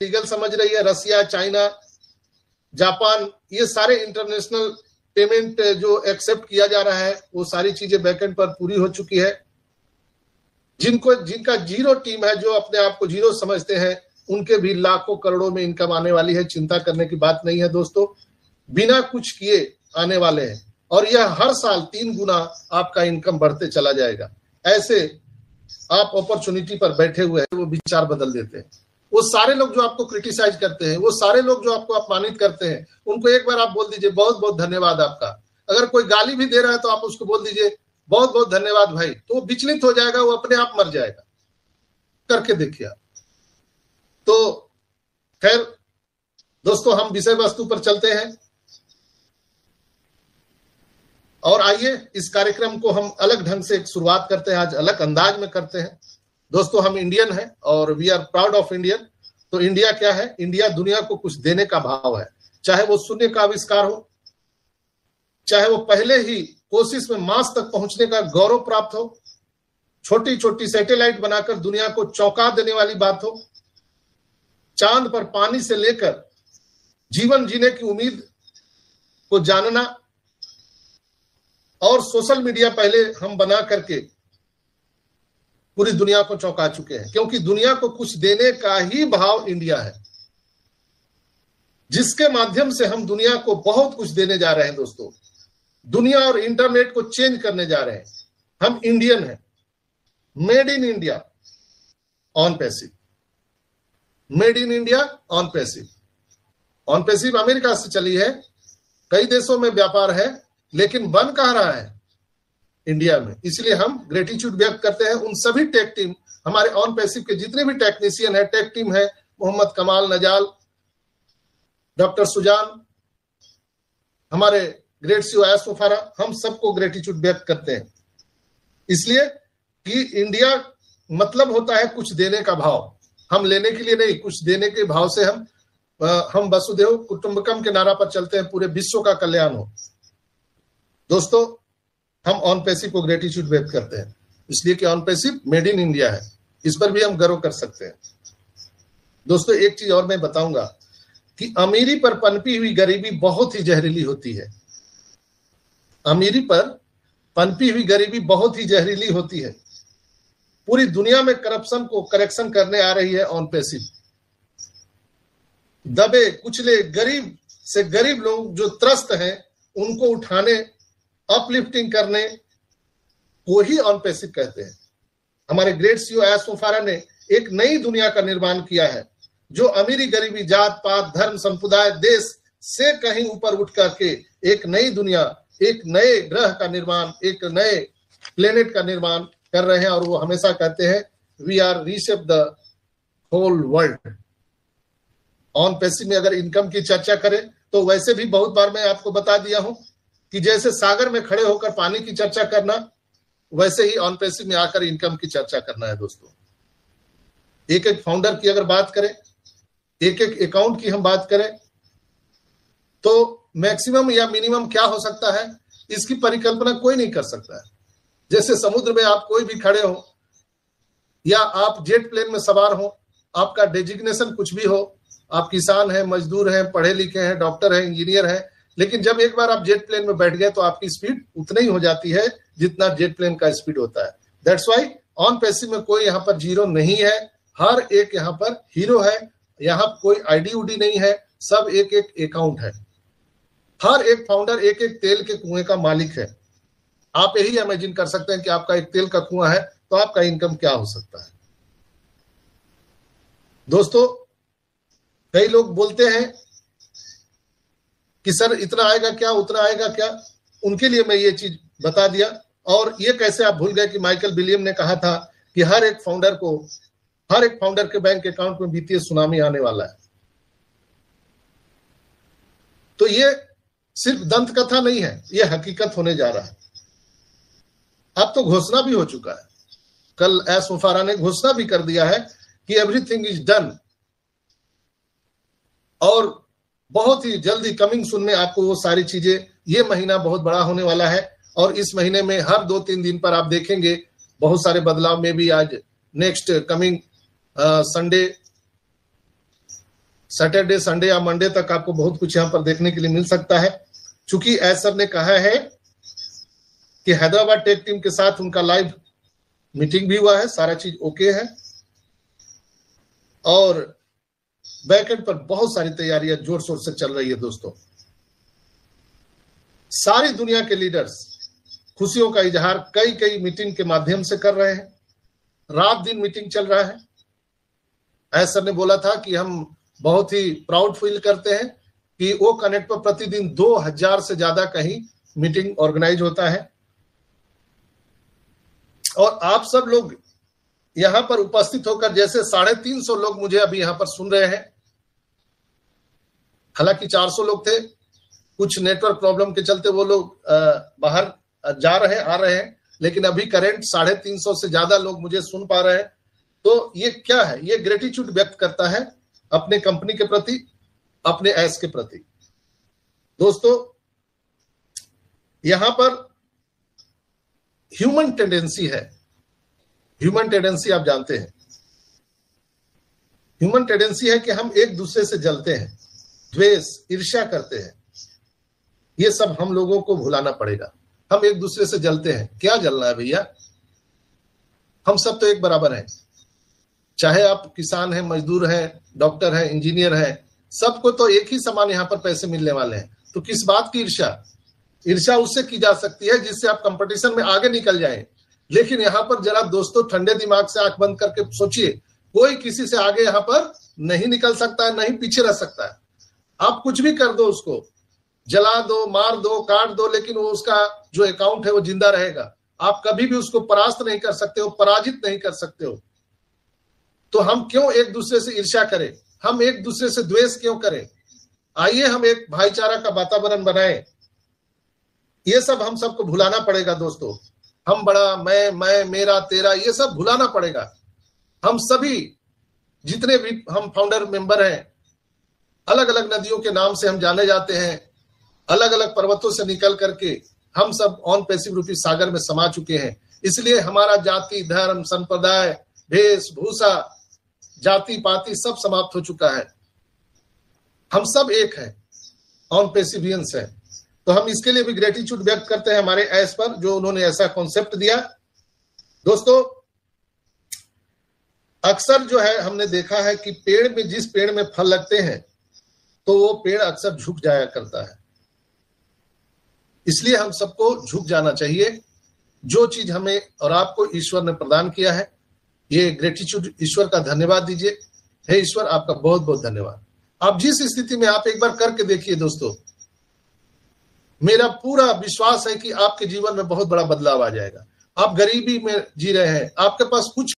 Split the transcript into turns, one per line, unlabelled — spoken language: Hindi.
लीगल समझ रही है। रसिया, चाइना, जापान, ये सारे इंटरनेशनल पेमेंट जो एक्सेप्ट किया जा रहा है वो सारी चीजें बैकएंड पर पूरी हो चुकी है। जिनका जीरो टीम है, जो अपने आप को जीरो समझते हैं, उनके भी लाखों करोड़ों में इनकम आने वाली है। चिंता करने की बात नहीं है दोस्तों, बिना कुछ किए आने वाले हैं और यह हर साल 3 गुना आपका इनकम बढ़ते चला जाएगा। ऐसे आप अपॉर्चुनिटी पर बैठे हुए हैं, वो विचार बदल देते हैं। वो सारे लोग जो आपको क्रिटिसाइज करते हैं, वो सारे लोग जो आपको अपमानित करते हैं, उनको एक बार आप बोल दीजिए बहुत बहुत धन्यवाद आपका। अगर कोई गाली भी दे रहा है तो आप उसको बोल दीजिए बहुत बहुत धन्यवाद भाई, तो वो विचलित हो जाएगा, वो अपने आप मर जाएगा। करके देखिए आप। तो खैर दोस्तों, हम विषय वस्तु पर चलते हैं और आइए इस कार्यक्रम को हम अलग ढंग से एक शुरुआत करते हैं। आज अलग अंदाज में करते हैं। दोस्तों, हम इंडियन हैं और we are proud of Indian. तो इंडिया क्या है? इंडिया दुनिया को कुछ देने का भाव है। चाहे वो शून्य का आविष्कार हो, चाहे वो पहले ही कोशिश में मार्स तक पहुंचने का गौरव प्राप्त हो, छोटी छोटी सैटेलाइट बनाकर दुनिया को चौंका देने वाली बात हो, चांद पर पानी से लेकर जीवन जीने की उम्मीद को जानना, और सोशल मीडिया पहले हम बना करके पूरी दुनिया को चौंका चुके हैं। क्योंकि दुनिया को कुछ देने का ही भाव इंडिया है, जिसके माध्यम से हम दुनिया को बहुत कुछ देने जा रहे हैं। दोस्तों, दुनिया और इंटरनेट को चेंज करने जा रहे हैं। हम इंडियन हैं, made in India on passive, made in India on passive. On passive America से चली है, कई देशों में व्यापार है, लेकिन बन कहां रहा है? इंडिया में। इसलिए हम ग्रेटिट्यूड व्यक्त करते हैं उन सभी टेक टीम, हमारे ऑन पैसिव के जितने भी टेक्नीशियन है, टेक टीम है, मोहम्मद कमाल, नजाल, डॉक्टर सुजान, हमारे ग्रेट सीईओ एस मुफारा, हम सबको ग्रेटिट्यूड व्यक्त करते हैं। इसलिए कि इंडिया मतलब होता है कुछ देने का भाव। हम लेने के लिए नहीं, कुछ देने के भाव से हम वसुधैव कुटुंबकम के नारा पर चलते हैं, पूरे विश्व का कल्याण हो। दोस्तों, हम ऑन पैसिव को ग्रेटिट्यूड व्यक्त करते हैं, इसलिए कि on passive made in India है, इस पर भी हम गर्व कर सकते हैं। दोस्तों, एक चीज और मैं बताऊंगा कि अमीरी पर पनपी हुई गरीबी बहुत ही जहरीली होती है। अमीरी पर पनपी हुई गरीबी बहुत ही जहरीली होती है। पूरी दुनिया में करप्शन को करेक्शन करने आ रही है ऑन पैसिव। दबे कुचले गरीब से गरीब लोग जो त्रस्त हैं, उनको उठाने, अपलिफ्टिंग करने को ही ऑन पैसिव कहते हैं। हमारे ग्रेट सीईओ एस मुफारा ने एक नई दुनिया का निर्माण किया है, जो अमीरी गरीबी, जात पात, धर्म, संप्रदाय, देश से कहीं ऊपर उठ करके एक नई दुनिया, एक नए ग्रह का निर्माण, एक नए प्लेनेट का निर्माण कर रहे हैं। और वो हमेशा कहते हैं we are reshape the whole world. On passive में अगर इनकम की चर्चा करें तो वैसे भी बहुत बार मैं आपको बता दिया हूं कि जैसे सागर में खड़े होकर पानी की चर्चा करना, वैसे ही ऑन पैसिव में आकर इनकम की चर्चा करना है। दोस्तों, एक एक फाउंडर की अगर बात करें, एक एक अकाउंट की हम बात करें, तो मैक्सिमम या मिनिमम क्या हो सकता है, इसकी परिकल्पना कोई नहीं कर सकता है। जैसे समुद्र में आप कोई भी खड़े हो या आप जेट प्लेन में सवार हो, आपका डेजिग्नेशन कुछ भी हो, आप किसान हैं, मजदूर हैं, पढ़े लिखे हैं, डॉक्टर हैं, इंजीनियर हैं, लेकिन जब एक बार आप जेट प्लेन में बैठ गए तो आपकी स्पीड उतना ही हो जाती है जितना जेट प्लेन का स्पीड होता है। दैट्स व्हाई ऑन पैसिव में कोई यहाँ पर जीरो नहीं है, हर एक यहाँ पर हीरो है। यहाँ कोई आईडी उडी नहीं है, सब एक एक अकाउंट है। हर एक फाउंडर एक एक तेल के कुएं का मालिक है। आप यही इमेजिन कर सकते हैं कि आपका एक तेल का कुआं है तो आपका इनकम क्या हो सकता है। दोस्तों, कई लोग बोलते हैं कि सर इतना आएगा क्या, उतना आएगा क्या। उनके लिए मैं ये चीज बता दिया। और ये कैसे आप भूल गए कि माइकल विलियम ने कहा था कि हर एक फाउंडर के बैंक अकाउंट में वित्तीय सुनामी आने वाला है। तो ये सिर्फ दंत कथा नहीं है, ये हकीकत होने जा रहा है। अब तो घोषणा भी हो चुका है। कल एस मुफारा ने घोषणा भी कर दिया है कि एवरीथिंग इज डन, और बहुत ही जल्दी कमिंग सून में आपको वो सारी चीजें, ये महीना बहुत बड़ा होने वाला है। और इस महीने में हर 2-3 दिन पर आप देखेंगे बहुत सारे बदलाव में भी। आज next coming Sunday Saturday, Sunday या मंडे तक आपको बहुत कुछ यहाँ पर देखने के लिए मिल सकता है। चूंकि एस सर ने कहा है कि हैदराबाद टेक टीम के साथ उनका लाइव मीटिंग भी हुआ है, सारा चीज ओके है और बैकएंड पर बहुत सारी तैयारियां जोर शोर से चल रही है। दोस्तों, सारी दुनिया के लीडर्स खुशियों का इजहार कई कई मीटिंग के माध्यम से कर रहे हैं, रात दिन मीटिंग चल रहा है। एस सर ने बोला था कि हम बहुत ही प्राउड फील करते हैं कि वो कनेक्ट पर प्रतिदिन 2000 से ज्यादा कहीं मीटिंग ऑर्गेनाइज होता है और आप सब लोग यहां पर उपस्थित होकर, जैसे 350 लोग मुझे अभी यहां पर सुन रहे हैं, हालांकि 400 लोग थे, कुछ नेटवर्क प्रॉब्लम के चलते वो लोग बाहर जा रहे हैं, आ रहे हैं, लेकिन अभी करंट 350 से ज्यादा लोग मुझे सुन पा रहे हैं। तो ये क्या है? ये ग्रेटिट्यूड व्यक्त करता है अपने कंपनी के प्रति, अपने एस के प्रति। दोस्तों, यहां पर ह्यूमन टेंडेंसी है। ह्यूमन टेंडेंसी आप जानते हैं, ह्यूमन टेंडेंसी है कि हम एक दूसरे से जलते हैं, द्वेष, ईर्ष्या करते हैं। ये सब हम लोगों को भुलाना पड़ेगा। हम एक दूसरे से जलते हैं, क्या जलना है भैया? हम सब तो एक बराबर हैं, चाहे आप किसान हैं, मजदूर हैं, डॉक्टर हैं, इंजीनियर हैं, सबको तो एक ही समान यहाँ पर पैसे मिलने वाले हैं। तो किस बात की ईर्ष्या? ईर्ष्या उससे की जा सकती है जिससे आप कंपटीशन में आगे निकल जाएं। लेकिन यहाँ पर जरा दोस्तों ठंडे दिमाग से आंख बंद करके सोचिए, कोई किसी से आगे यहाँ पर नहीं निकल सकता है, नहीं पीछे रह सकता है। आप कुछ भी कर दो, उसको जला दो, मार दो, काट दो, लेकिन वो उसका जो अकाउंट है वो जिंदा रहेगा। आप कभी भी उसको परास्त नहीं कर सकते हो, पराजित नहीं कर सकते हो। तो हम क्यों एक दूसरे से ईर्ष्या करें? हम एक दूसरे से द्वेष क्यों करें? आइए हम एक भाईचारा का वातावरण बनाएं। ये सब हम सबको भुलाना पड़ेगा दोस्तों। हम बड़ा, मैं, मेरा, तेरा, ये सब भुलाना पड़ेगा। हम सभी जितने भी हम फाउंडर मेंबर हैं, अलग अलग नदियों के नाम से हम जाने जाते हैं, अलग अलग पर्वतों से निकल करके हम सब ऑन पैसिव रूपी सागर में समा चुके हैं। इसलिए हमारा जाति, धर्म, संप्रदाय, वेशभूषा, जाति पाति सब समाप्त हो चुका है। हम सब एक हैं, ऑन पैसिवियंस है। तो हम इसके लिए भी ग्रेटिट्यूड व्यक्त करते हैं हमारे एस पर, जो उन्होंने ऐसा कॉन्सेप्ट दिया। दोस्तों, अक्सर जो है हमने देखा है कि पेड़ में, जिस पेड़ में फल लगते हैं तो वो पेड़ अक्सर झुक जाया करता है। इसलिए हम सबको झुक जाना चाहिए। जो चीज हमें और आपको ईश्वर ने प्रदान किया है, ये ग्रेटिट्यूड, ईश्वर का धन्यवाद दीजिए। हे ईश्वर, आपका बहुत बहुत धन्यवाद। आप जिस स्थिति में, आप एक बार करके देखिए दोस्तों, मेरा पूरा विश्वास है कि आपके जीवन में बहुत बड़ा बदलाव आ जाएगा। आप गरीबी में जी रहे हैं, आपके पास कुछ